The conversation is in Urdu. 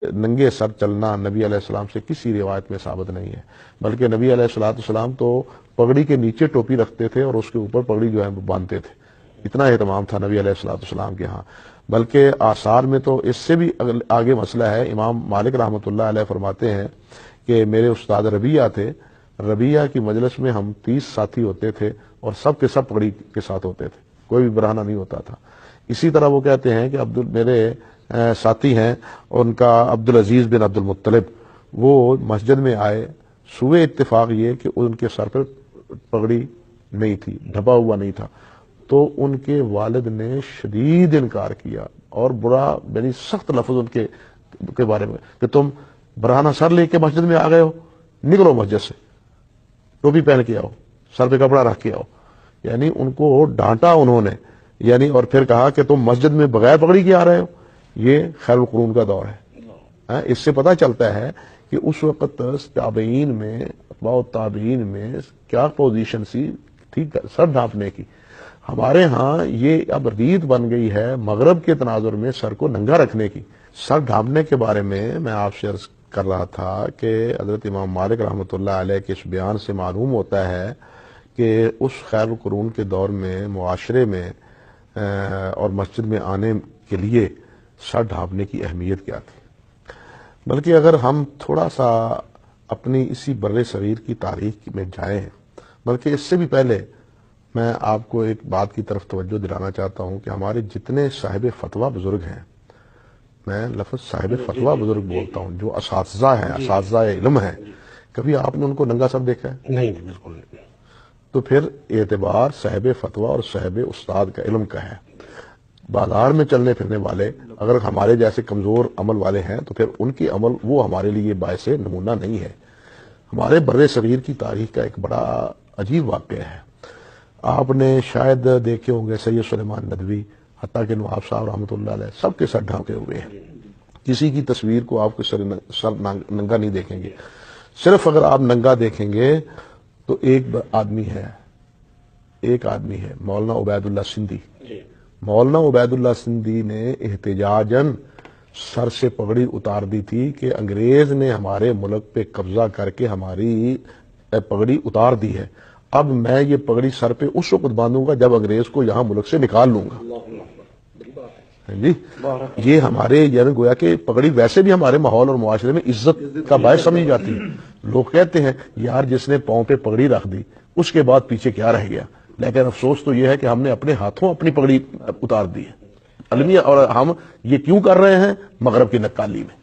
ننگے سر چلنا نبی علیہ السلام سے کسی روایت میں ثابت نہیں ہے، بلکہ نبی علیہ السلام تو پگڑی کے نیچے ٹوپی رکھتے تھے اور اس کے اوپر پگڑی جو ہے وہ باندھتے تھے، اتنا اہتمام تھا نبی علیہ السلام کے ہاں۔ بلکہ آثار میں تو اس سے بھی آگے مسئلہ ہے، امام مالک رحمۃ اللہ علیہ فرماتے ہیں کہ میرے استاد ربیہ تھے، ربیہ کی مجلس میں ہم 30 ساتھی ہوتے تھے اور سب کے سب پگڑی کے ساتھ ہوتے تھے، کوئی بھی برہنہ نہیں ہوتا تھا۔ اسی طرح وہ کہتے ہیں کہ میرے ساتھی ہیں، ان کا عبدالعزیز بن عبد المطلب، وہ مسجد میں آئے، سوئے اتفاق یہ کہ ان کے سر پر پگڑی نہیں تھی، ڈھپا ہوا نہیں تھا، تو ان کے والد نے شدید انکار کیا اور برا یعنی سخت لفظ ان کے بارے میں کہ تم برہنہ سر لے کے مسجد میں آ گئے ہو، نکلو مسجد سے، ٹوپی پہن کے آؤ، سر پہ کپڑا رکھ کے آؤ، یعنی ان کو ڈانٹا انہوں نے، یعنی اور پھر کہا کہ تم مسجد میں بغیر پگڑی کے آ رہے ہو۔ یہ خیر القرون کا دور ہے۔ اس سے پتہ چلتا ہے کہ اس وقت تابعین میں، اتباع التابعین میں کیا پوزیشن تھی سر ڈھانپنے کی۔ ہمارے ہاں یہ اب ریت بن گئی ہے مغرب کے تناظر میں سر کو ننگا رکھنے کی۔ سر ڈھانپنے کے بارے میں آپ سے عرض کر رہا تھا کہ حضرت امام مالک رحمۃ اللہ علیہ کے اس بیان سے معلوم ہوتا ہے کہ اس خیر القرون کے دور میں معاشرے میں اور مسجد میں آنے کے لیے سر ڈھانپنے کی اہمیت کیا تھی۔ بلکہ اگر ہم تھوڑا سا اپنی اسی بر صغیر کی تاریخ میں جائیں، بلکہ اس سے بھی پہلے میں آپ کو ایک بات کی طرف توجہ دلانا چاہتا ہوں کہ ہمارے جتنے صاحب فتویٰ بزرگ ہیں، میں لفظ صاحب فتویٰ بزرگ بولتا ہوں، جو اساتذہ ہیں، اساتذہ علم ہیں، کبھی آپ نے ان کو ننگا سر دیکھا ہے؟ نہیں، بالکل نہیں۔ تو پھر اعتبار صاحب فتویٰ اور صاحب استاد کا علم کا ہے۔ بازار میں چلنے پھرنے والے اگر ہمارے جیسے کمزور عمل والے ہیں تو پھر ان کی عمل وہ ہمارے لیے باعث نمونہ نہیں ہے۔ ہمارے بر صغیر کی تاریخ کا ایک بڑا عجیب واقعہ ہے، آپ نے شاید دیکھے ہوں گے سید سلیمان ندوی، حتیٰ کہ نواب صاحب رحمۃ اللہ علیہ سب کے سر ڈھانپے ہوئے ہیں، کسی کی تصویر کو آپ کے سر ننگا نہیں دیکھیں گے۔ صرف اگر آپ ننگا دیکھیں گے تو ایک آدمی ہے مولانا عبید اللہ سندھی۔ مولانا عبید اللہ سندھی نے احتجاجاً سر سے پگڑی اتار دی تھی کہ انگریز نے ہمارے ملک پہ قبضہ کر کے ہماری پگڑی اتار دی ہے، اب میں یہ پگڑی سر پہ اس وقت باندھوں گا جب انگریز کو یہاں ملک سے نکال لوں گا۔ جی یہ ہمارے یعنی گویا کہ پگڑی ویسے بھی ہمارے ماحول اور معاشرے میں عزت کا باعث سمجھی جاتی ہے۔ لوگ کہتے ہیں یار جس نے پاؤں پہ پگڑی رکھ دی اس کے بعد پیچھے کیا رہ گیا، لیکن افسوس تو یہ ہے کہ ہم نے اپنے ہاتھوں اپنی پگڑی اتار دی ہے۔ المیہ اور ہم یہ کیوں کر رہے ہیں؟ مغرب کی نقالی میں۔